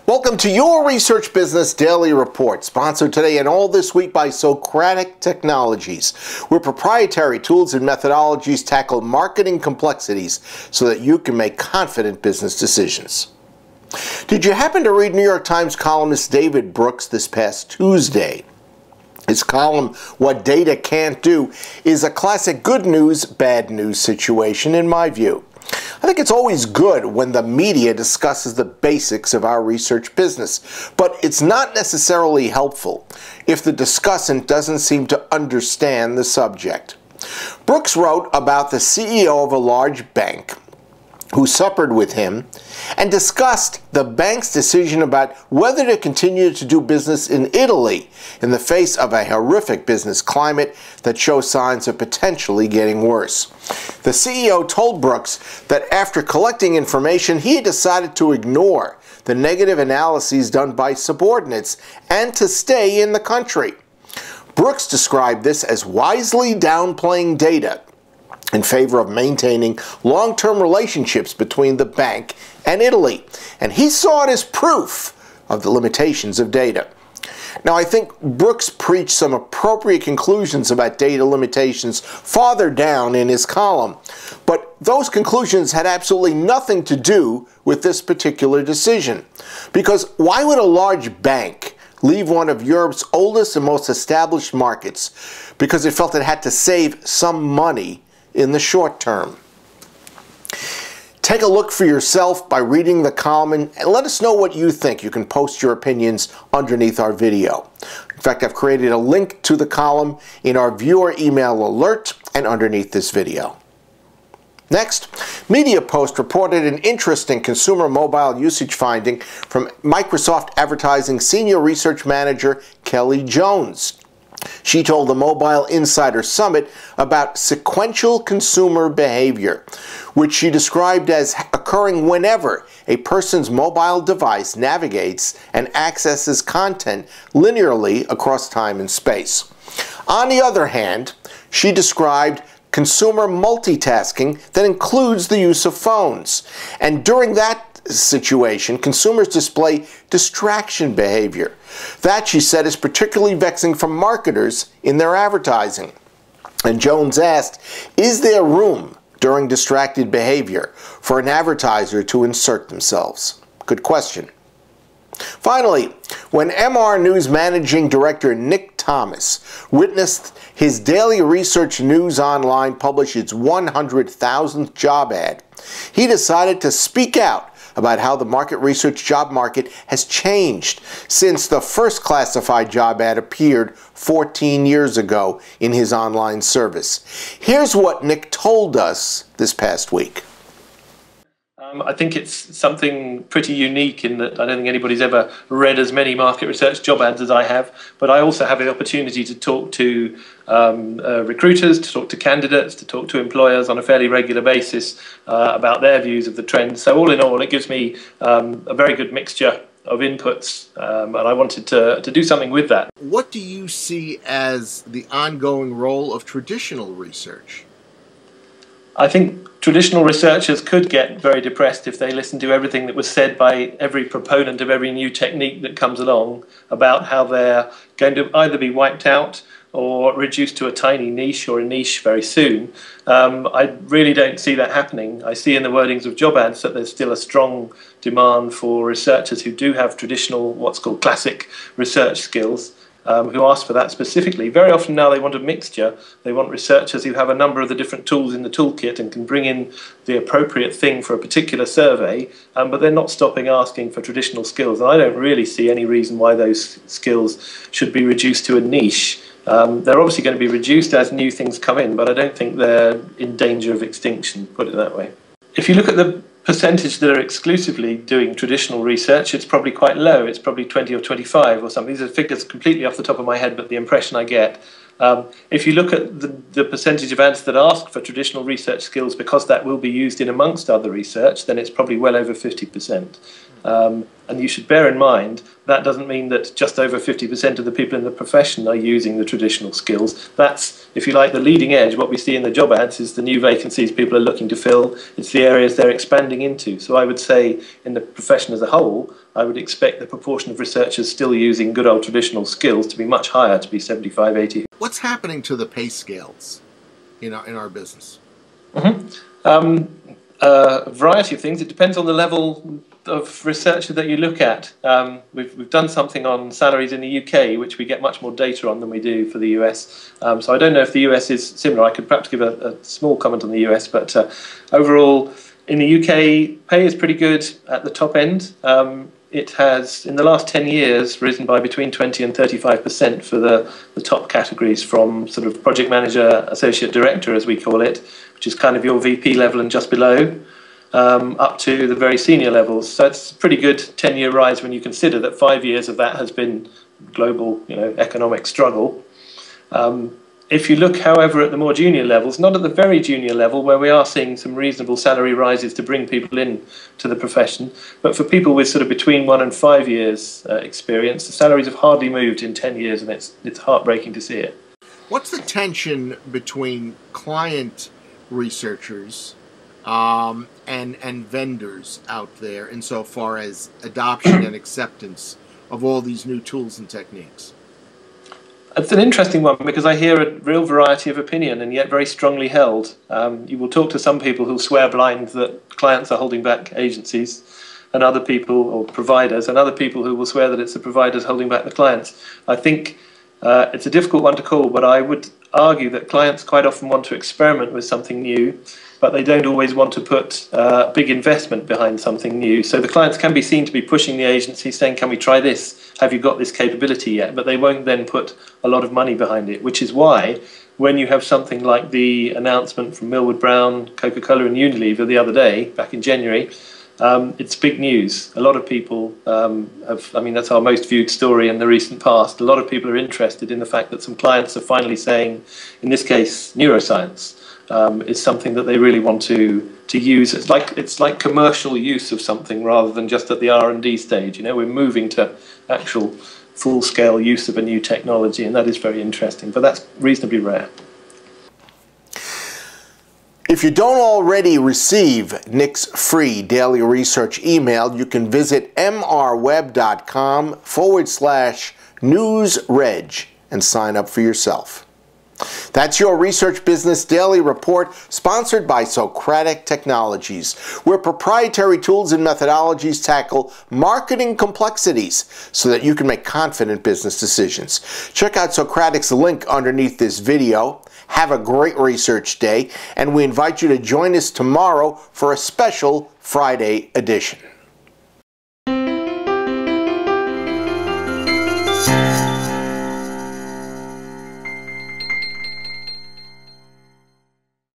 Welcome to your Research Business Daily Report, sponsored today and all this week by Socratic Technologies, where proprietary tools and methodologies tackle marketing complexities so that you can make confident business decisions. Did you happen to read New York Times columnist David Brooks this past Tuesday? His column, What Data Can't Do, is a classic good news, bad news situation in my view. I think it's always good when the media discusses the basics of our research business, but it's not necessarily helpful if the discussant doesn't seem to understand the subject. Brooks wrote about the CEO of a large bank who suppered with him and discussed the bank's decision about whether to continue to do business in Italy in the face of a horrific business climate that shows signs of potentially getting worse. The CEO told Brooks that after collecting information, he decided to ignore the negative analyses done by subordinates and to stay in the country. Brooks described this as wisely downplaying data in favor of maintaining long-term relationships between the bank and Italy, and he saw it as proof of the limitations of data. Now, I think Brooks preached some appropriate conclusions about data limitations farther down in his column, but those conclusions had absolutely nothing to do with this particular decision. Because why would a large bank leave one of Europe's oldest and most established markets because it felt it had to save some money in the short term? Take a look for yourself by reading the column and let us know what you think. You can post your opinions underneath our video. In fact, I've created a link to the column in our viewer email alert and underneath this video. Next, Media Post reported an interesting consumer mobile usage finding from Microsoft Advertising Senior Research Manager Kelly Jones. She told the Mobile Insider Summit about sequential consumer behavior, which she described as occurring whenever a person's mobile device navigates and accesses content linearly across time and space. On the other hand, she described consumer multitasking that includes the use of phones. And during that situation, consumers display distraction behavior. That, she said, is particularly vexing for marketers in their advertising. And Jones asked, is there room during distracted behavior for an advertiser to insert themselves? Good question. Finally, when MR News Managing Director Nick Thomas witnessed his daily research news online publish its 100,000th job ad, he decided to speak out about how the market research job market has changed since the first classified job ad appeared 14 years ago in his online service. Here's what Nick told us this past week. I think it's something pretty unique in that I don't think anybody's ever read as many market research job ads as I have, but I also have the opportunity to talk to recruiters, to talk to candidates, to talk to employers on a fairly regular basis about their views of the trends. So all in all, it gives me a very good mixture of inputs, and I wanted to do something with that. What do you see as the ongoing role of traditional research? I think traditional researchers could get very depressed if they listened to everything that was said by every proponent of every new technique that comes along about how they're going to either be wiped out or reduced to a tiny niche or a niche very soon. I really don't see that happening. I see in the wordings of job ads that there's still a strong demand for researchers who do have traditional, what's called classic research skills, who ask for that specifically. Very often now they want a mixture. They want researchers who have a number of the different tools in the toolkit and can bring in the appropriate thing for a particular survey, but they're not stopping asking for traditional skills. And I don't really see any reason why those skills should be reduced to a niche. They're obviously going to be reduced as new things come in, but I don't think they're in danger of extinction, put it that way. If you look at the percentage that are exclusively doing traditional research, it's probably quite low. It's probably 20 or 25 or something. These are figures completely off the top of my head, but the impression I get. If you look at the percentage of ads that ask for traditional research skills because that will be used in amongst other research, then it's probably well over 50%. And you should bear in mind that doesn't mean that just over 50% of the people in the profession are using the traditional skills. That's, if you like, the leading edge. What we see in the job ads is the new vacancies people are looking to fill. It's the areas they're expanding into. So I would say in the profession as a whole, I would expect the proportion of researchers still using good old traditional skills to be much higher, to be 75, 80. What's happening to the pay scales in our business? A variety of things. It depends on the level of researcher that you look at. We've done something on salaries in the UK, which we get much more data on than we do for the US. So I don't know if the US is similar. I could perhaps give a small comment on the US, but overall, in the UK, pay is pretty good at the top end. It has, in the last 10 years, risen by between 20 and 35% for the top categories, from sort of project manager, associate director, as we call it, which is kind of your VP level and just below, up to the very senior levels. So it's a pretty good 10-year rise when you consider that 5 years of that has been global, economic struggle. If you look, however, at the more junior levels, not at the very junior level where we are seeing some reasonable salary rises to bring people in to the profession, but for people with sort of between 1 and 5 years experience, the salaries have hardly moved in 10 years, and it's heartbreaking to see it. What's the tension between client researchers and vendors out there insofar as adoption and acceptance of all these new tools and techniques? It's an interesting one because I hear a real variety of opinion, and yet very strongly held. You will talk to some people who swear blind that clients are holding back agencies, and other people, or providers, and other people who will swear that it's the providers holding back the clients. I think it's a difficult one to call, but I would argue that clients quite often want to experiment with something new, but they don't always want to put big investment behind something new. So the clients can be seen to be pushing the agency, saying, can we try this? Have you got this capability yet? But they won't then put a lot of money behind it, which is why when you have something like the announcement from Millward Brown, Coca-Cola and Unilever the other day, back in January, it's big news. A lot of people that's our most viewed story in the recent past. A lot of people are interested in the fact that some clients are finally saying, in this case, neuroscience is something that they really want to use. It's like commercial use of something rather than just at the R&D stage. We're moving to actual full-scale use of a new technology, and that is very interesting, but that's reasonably rare. If you don't already receive Nick's free daily research email, you can visit mrweb.com/newsreg and sign up for yourself. That's your Research Business Daily Report, sponsored by Socratic Technologies, where proprietary tools and methodologies tackle marketing complexities so that you can make confident business decisions. Check out Socratic's link underneath this video. Have a great research day, and we invite you to join us tomorrow for a special Friday edition.